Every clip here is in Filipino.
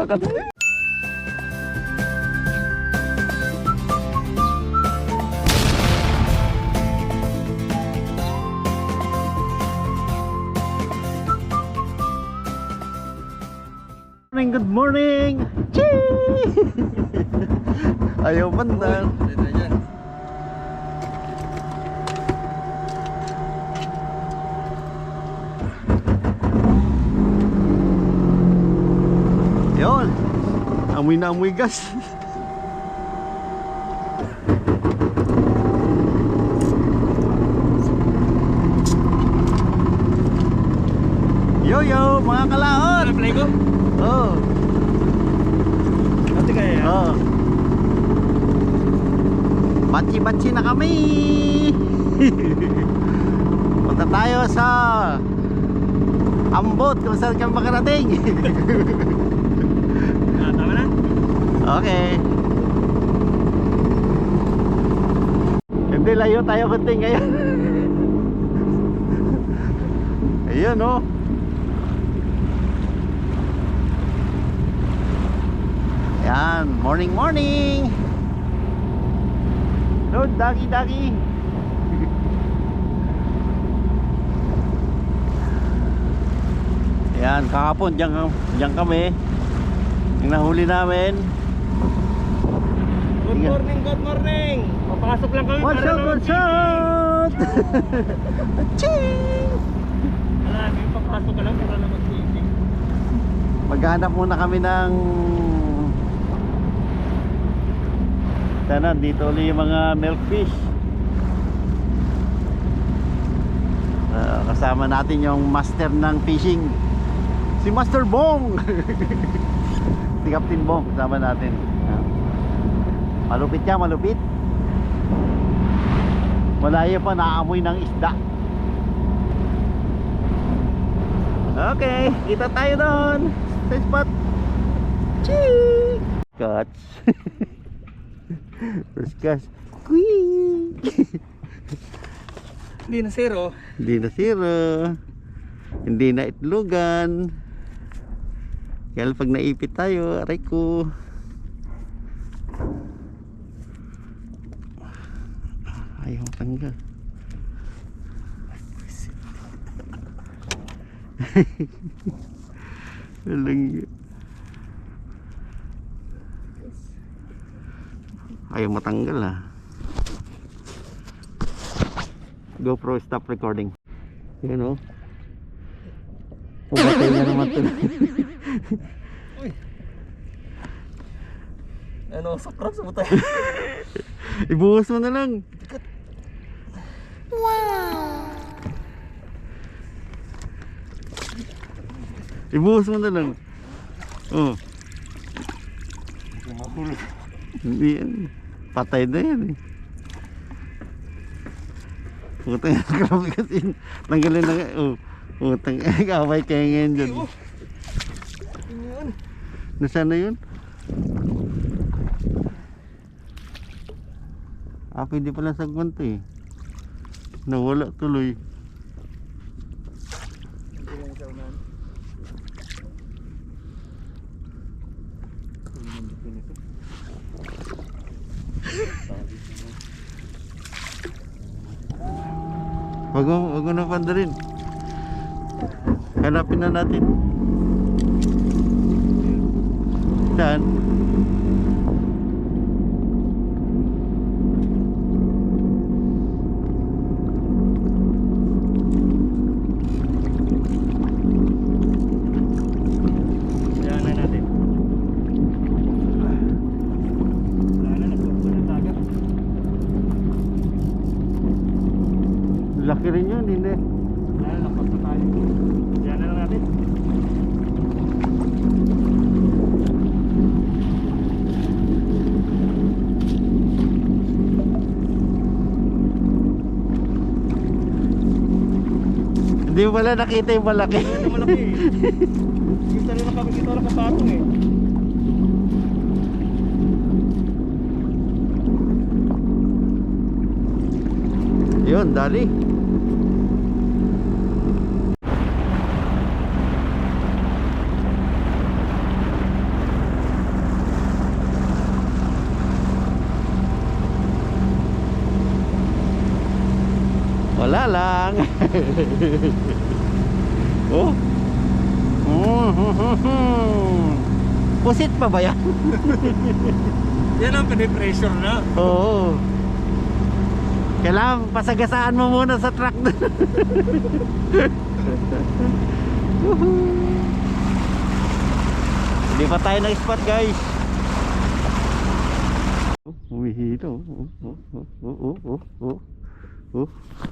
ka. Good morning! Chee! Ayaw banda. Yun, amoy na amoy gas. Yo yo, mga kalahon. Play ko? Oh. Ate kaya? Oh. Batsi-batsi na kami. Punta tayo sa Ambot kung saan kami makarating. Tama na? Okay. Hindi, layo tayo kunti ngayon. Ayun oh. Yan, morning morning. Lord, dagi. Yan, kahapon diyan kami. Yung nahuli namin. Good morning! Papasok lang kami. What's up? Ching! Wala, may papasok ka lang para na mag-fishing. Maghanap muna kami ng sana dito ulit yung mga milkfish. Kasama natin yung master ng fishing, si Master Bong. Si Captain Bong kasama natin. Malupit siya, malupit. Malayo pa, naamoy ng isda. Okay, kita tayo doon sa spot. Chee! Catch. First cast. Quick. Hindi na zero. Hindi na zero. Hindi na itlogan. Kaya pag naipit tayo, aray ko. Ayaw tanggal. Walang ayaw matanggal ah. GoPro stop recording. Yan o. Umatay na naman ito. Uy. Ano, sakrap sa butay. Ibuhos mo na lang. Ibuhos mo na lang. Oh. Hindi yan. Patay na yan eh. Putang grabe kasi. Tanggalin na. Oh. Putang kaway kaya ngayon dyan. Nasaan na yun? Pwede pala sagwan to eh. Nawala tuloy. Wag mo na pandarin. Hanapin na natin. Saan? Laki rin yun, hindi. Lakas na tayo. Diyan na lang natin. Hindi mo pala nakita yung malaki. Yung malaki eh. Kita rin nakakita na kapatong eh. Yun, dali. lang. Oh. Pusit pa ba yan? Yan ang pinipressure na. Oo. Kailangan pasagasaan mo muna sa truck. Hindi pa tayo na-spot, guys. Umihilo.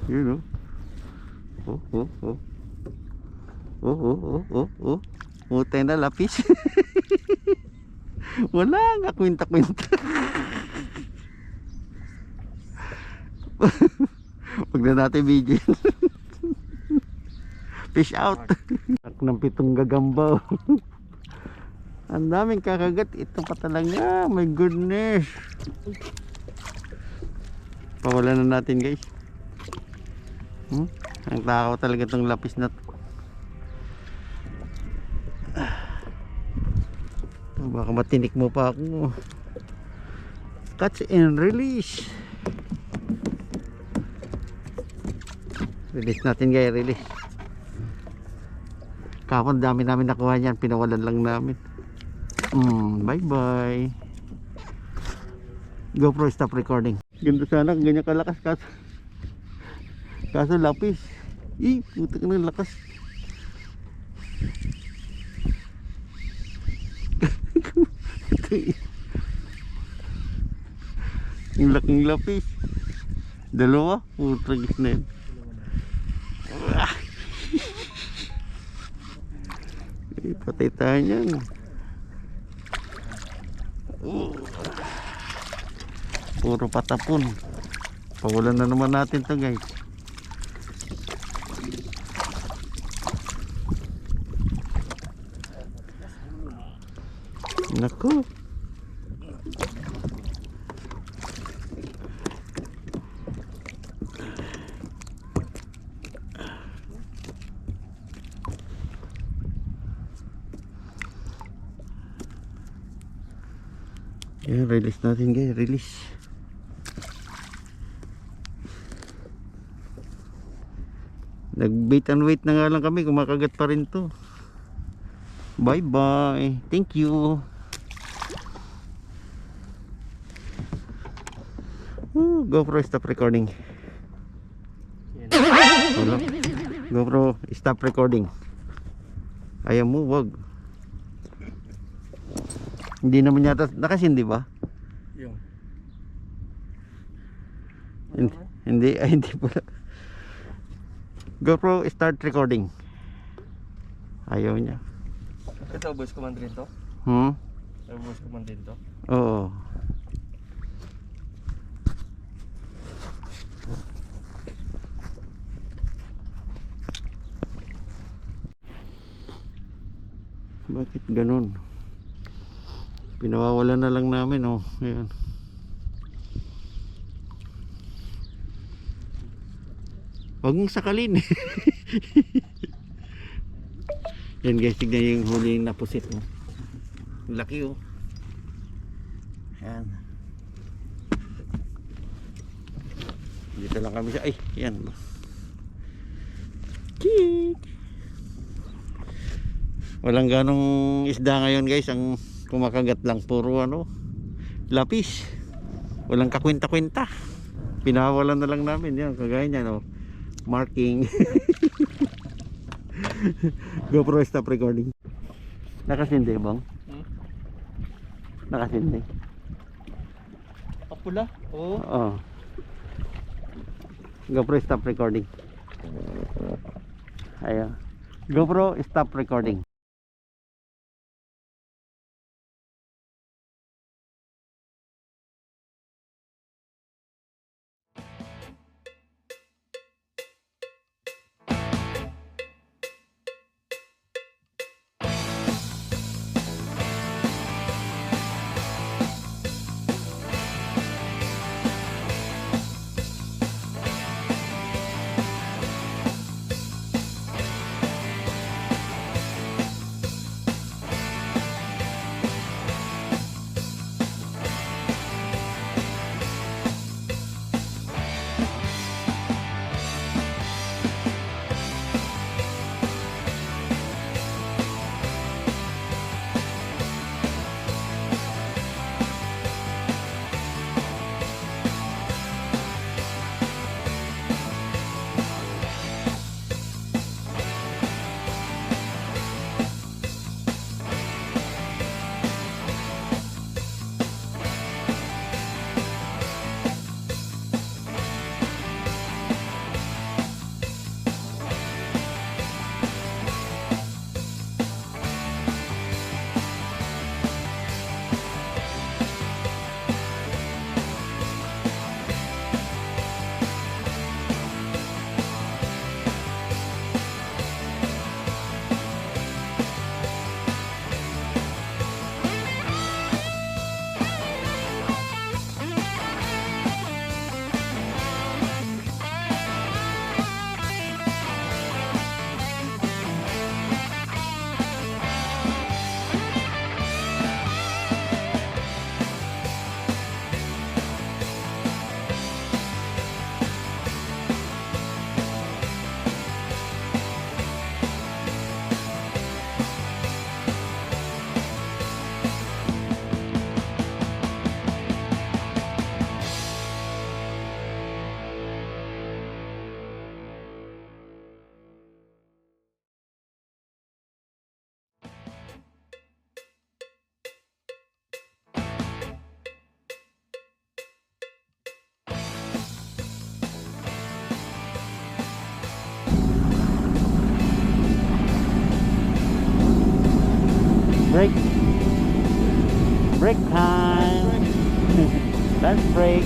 Yun, Utay na lapis. Wala nga kwinta-kwinta. Wag na natin video. Fish out. Ng 7 gagamba. Ang daming kakagat. Ito pa talaga. My goodness. Pawalan na natin, guys. Ang takaw talaga itong lapis na to. Baka matinik mo pa ako. Catch and release. Release natin, guys. Release. Kapon dami namin nakuha niyan. Pinawalan lang namin. Bye bye. GoPro stop recording. Ganda sana kung ganyan kalakas. Kaso lapis. Putak na lakas. Ang laking lapis. Dalawa. Tragis na yun. Patay tayo niyan. Puro patapon. Pawalan na naman natin to, guys. Naku. Yan, release natin, guys. Release. Nag-bait and wait na nga lang kami. Kumakagat pa rin to. Bye bye. Thank you. GoPro stop recording. Wala. GoPro stop recording. Ayaw mo, wag. Hindi naman yata nakasindi ba? Yung. Hindi pala. GoPro start recording. Ayaw niya. Ito, voice command rin to? Voice command din to? Oo. Bakit ganun? Pinawawalan na lang namin, oh. Ayan. Huwag mong sakalin. Yan, guys, tignan yung huli na pusit, oh. Laki, oh. Ayan. Dito lang kami sa, ay, yan. Kik! Walang ganong isda ngayon, guys. Ang kumakagat lang puro lapis. Walang kakwenta-kwenta. Pinawalan na lang namin yan, kagaya niyan, oh. Marking. GoPro stop recording. Nakasindi bang? Nakasindi. Pula? Oo. Oo. GoPro stop recording. Ayan. GoPro stop recording. Break. Break time. Lunch break.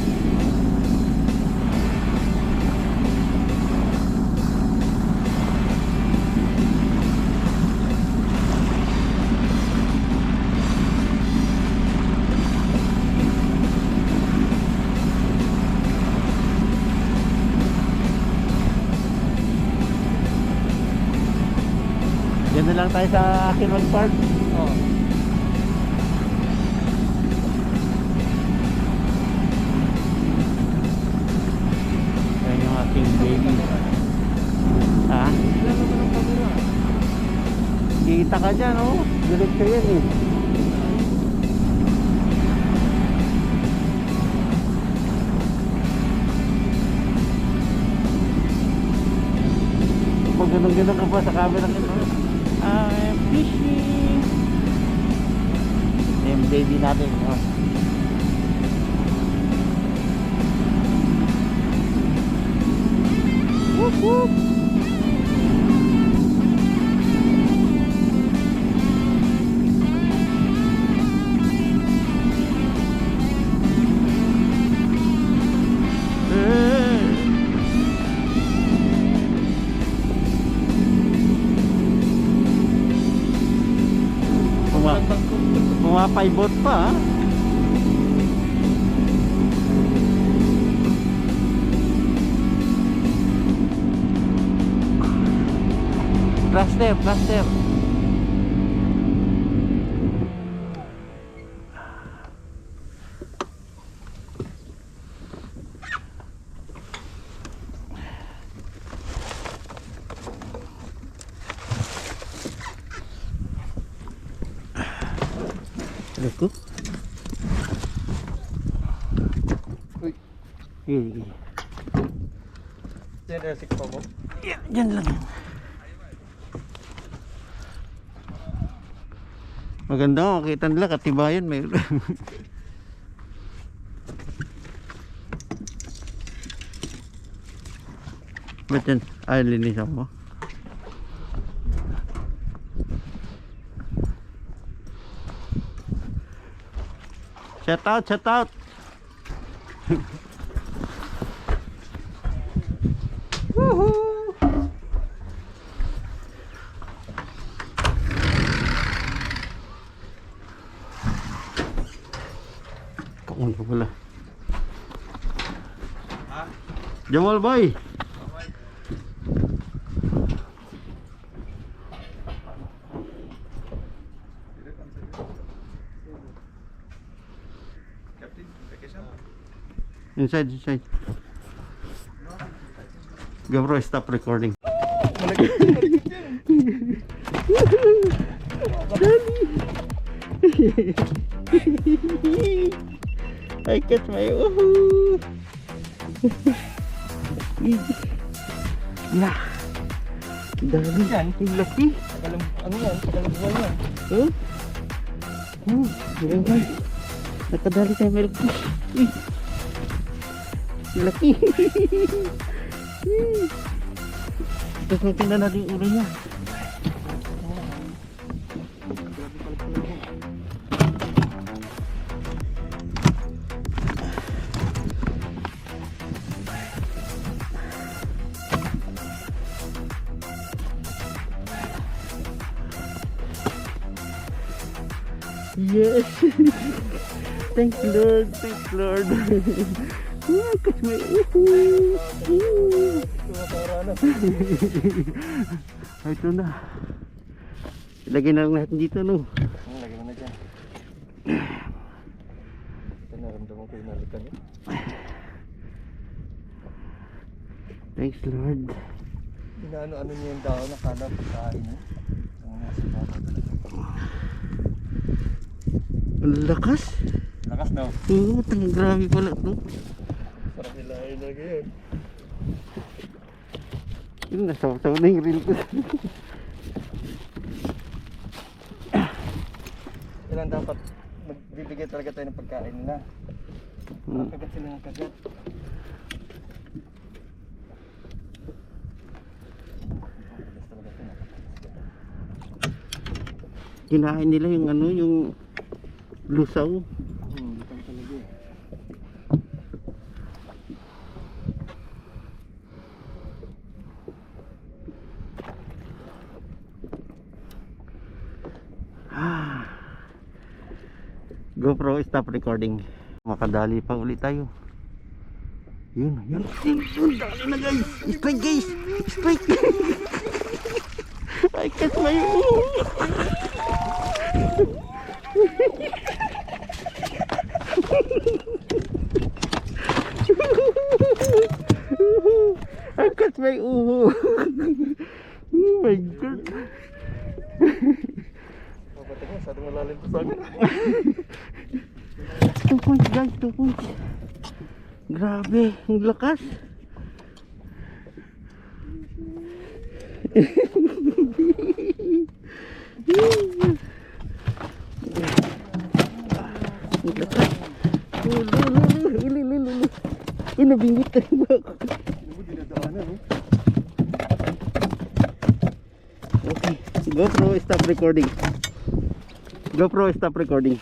Diyan na lang tayo sa Kinwag Park. Oo. Ayan yung aking baby. Ha? Ilan naman ang kamera? Kita ka dyan, oh. Diretso yan eh. Pag ganun-ganun ka pa sa camera nito. I'm fishing. Yung baby natin, oh. Whoop whoop. Pumapaibot pa, ha? Plaster, plaster. Ako? Uy. Sige. Yan, Elsik pa mo. Yan lang yan. Maganda, makita nila katibayan may. Ba't yan? Ay, linisan mo. Shout out, shout out. Woohoo! Kaun pa pala. Ha? Jamal boy. Captain, vacation. Inside. GoPro, stop recording. I catch my woohoo. Nah. Dami yan, laki. Ano yan? Tagalang buwan yan. Huh? Yan guys. Nakadali tayo may laki. Laki. Tapos magtinda natin yung ulo niya. Yes. Thanks Lord, thanks Lord. Kasi may Tumatara na. ito na. Ilagay na lang natin dito, no? Lagyan mo na dyan. Ito naramdaman ko yung nalikan niya. Thanks Lord. Inaano-ano niya yung daon na kala pagkain niya. Ang nasa baba talaga. Ang lakas. Lakas daw. Oo, grabe pala ito. Parang hilahin na ngayon. Yun, nasaw-saw na yung reel ko. Kailan dapat magbibigay talaga tayo ng pagkain nila. Kagat sila ng kagat. Kinain nila yung ano, yung lusaw. Lutang talaga eh. GoPro, stop recording. Makadali pa ulit tayo. Yun, yun. Yun, dali na guys. Strike guys. Strike. I catch my I catch my uhu. Oh my god. Mapatay ko, masyadong malalim po sa akin. 2 points guys, 2 points. Grabe, ang lakas. Ang lakas. Uy, nabingit tayo ba ako? Ano mo, dinadaanan, no? Okay, GoPro, stop recording. GoPro, stop recording.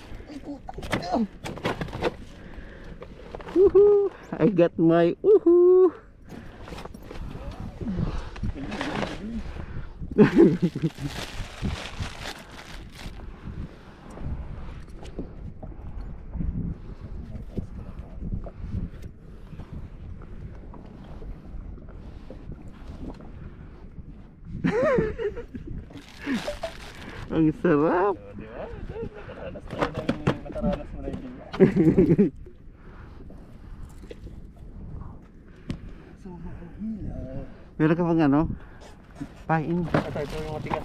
Woohoo! I got my woohoo! Ang sarap. Di ba? Nakaranas mo na yung gila. Meron ka bang ano? Pain. Ito yung matigas.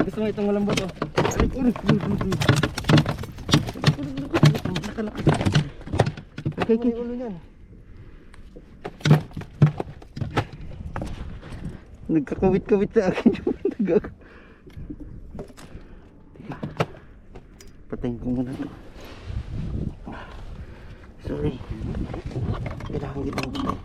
Gusto mo itong malambot oh. Okay, okay. Ulo niyan. Nagkakawit-kawit sa akin yung nagag. Teka. Patayin ko muna ito. Sorry. Kailangan kita mo.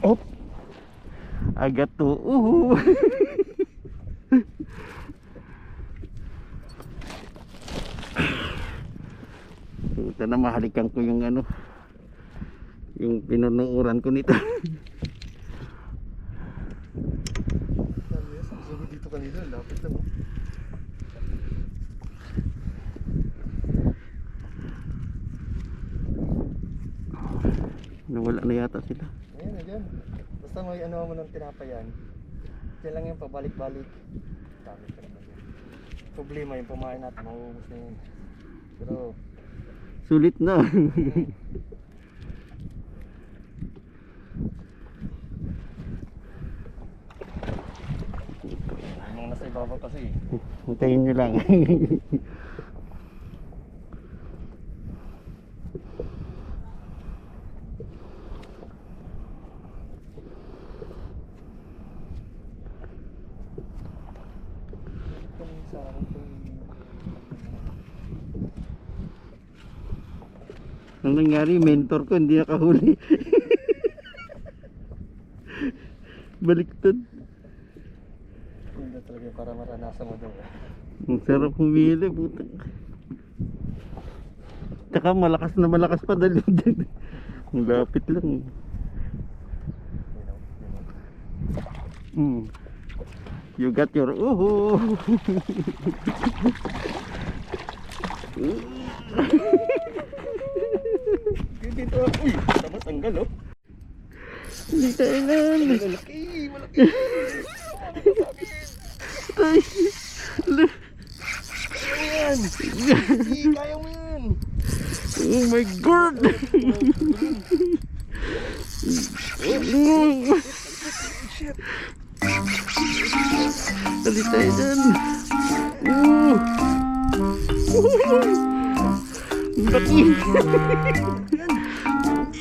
Oh, I got to Ito na, mahalikan ko yung ano, yung pinunuuran ko nito. Sabi dito kanina, lapit lang. Nawala na yata sila. Ayan na dyan. Basta may ano mo ng tinapayan. Diyan lang yung pabalik-balik. Dami ka naman yan. Problema yung pamain natin, mauubos na yun. Pero Sulit na. yung nasa ibabaw kasi Hintayin nyo lang. sa akin kung Ang nangyari, mentor ko hindi nakahuli. Baliktad. hindi talaga para maranasan mo daw. Ang sarap humili, putang. Tsaka malakas na malakas pa dali din. Ang lapit lang. You got your uhu. Dito ako. Uy, tapos tanggal oh. Hindi kailan. Malaki, malaki. Ay. Yan. Kaya mo yan. Oh my god. Dali tayo dyan. Laki.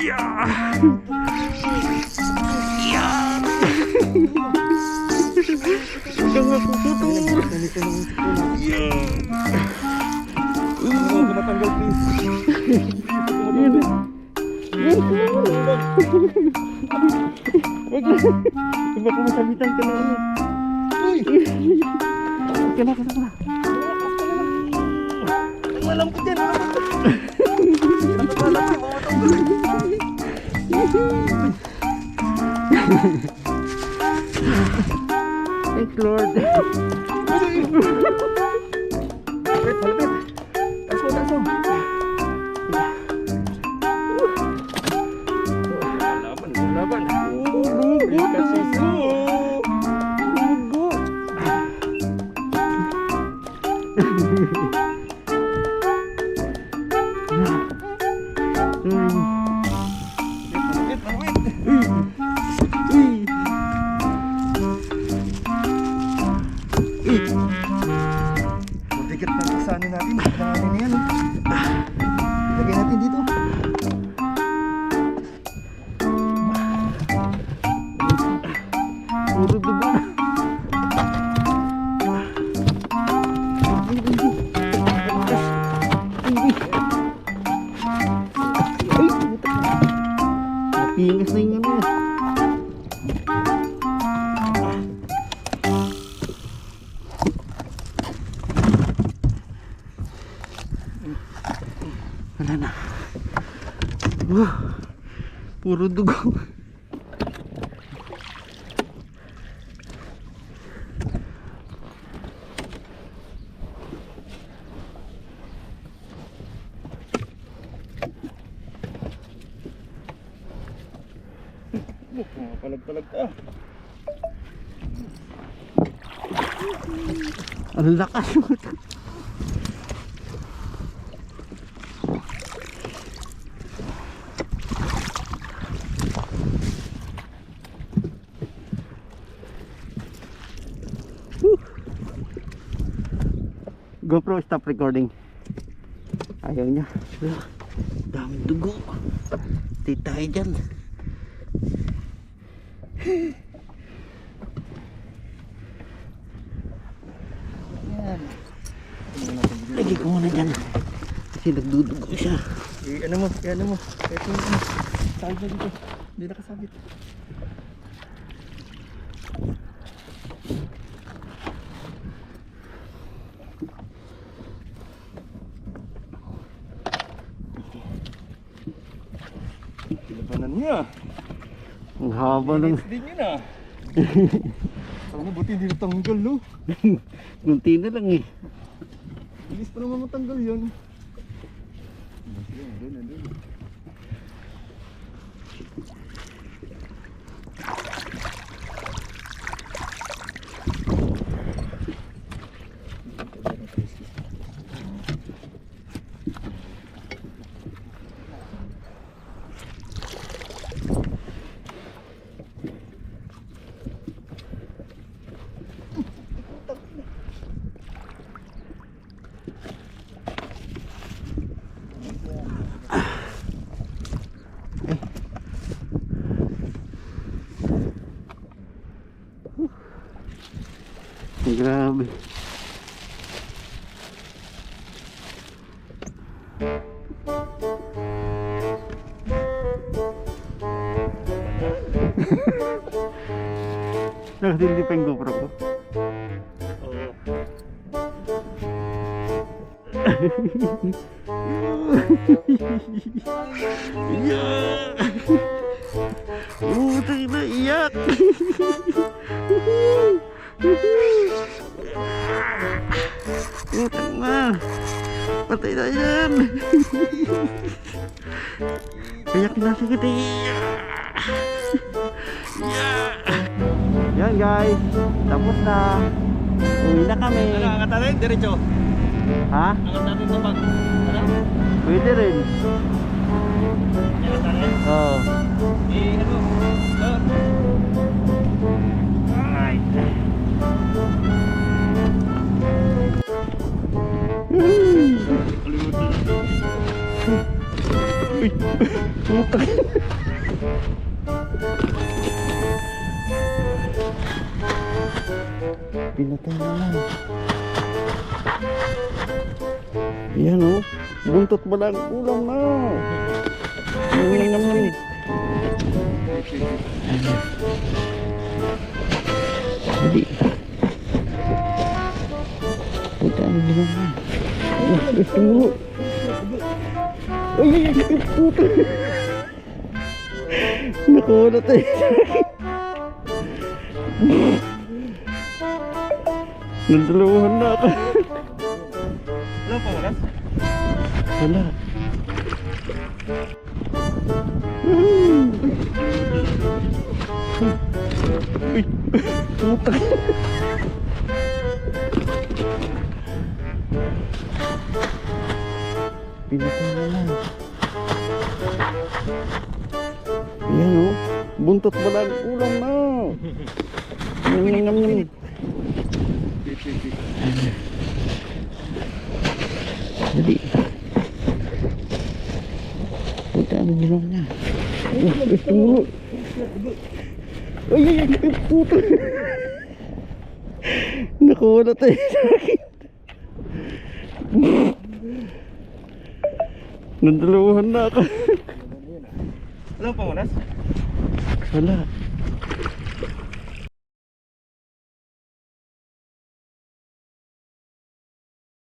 Yeah. Huwag kang mapuputol. Yeah. Huwag ka matanggal, please. Yun. Wag na. Baka masabitan ka na. Uy! Kena. Malam ko dyan, malam ko. Ano ba lang yung mamatanggal? Thanks Lord. Malapit, malapit. Taas mo, taas mo. Laban. Lugot. Kasi so. Lugot. Malapit, malapit. Mabigat na sa ano natin. Kailangan na yan. Lagay natin dito. Puro dugo. Napingas na yung ano. Wala na. Puro dugo. Palag-palag ka. Ang lakas mo. GoPro, stop recording. Ayaw niya. Daming dugo. Di tayo dyan. Yan. Lagi ko muna dyan. Kasi nagdudugo siya. Ano mo, ano mo. Ito mo. Sabit na dito. Hindi nakasabit. Labanan niya. Ang haba ng... Hindi niya na. Sana buti hindi natanggal, no? Kunti na lang eh. Bilis pa naman matanggal yan. Doon. Grabe. Nakatindi pa yung GoPro ko. Oo. Iyak! Utang na iyak! Utang na! Patay na yan! Iyak na si kita! Yan guys! Tapos na! Uwi na kami! Ano, angat natin? Diretso. Ha? Angat natin sa pag... Ano? Pwede rin! Angat natin? Oo. Ano? Kalimutan natin. Uy! Utang! Pinatay na lang. Yan oh. Buntot ba lang? Ulam na. Nam. Hindi. Puta, ano bilang na? Gusto mo. Ay, puta. Nakuha tayo sa akin. Nandalawahan na ako. Wala pa walas? Wala. Uy, puta. Pinatay na. Yan oh. Buntot ba lang? Ulam na. Nam. Jadi puta, ano bilang niya? Gusto mo. Ay, puta. Nakuha tayo sa akin. Nandalawahan na ako. Wala pa walas? Wala.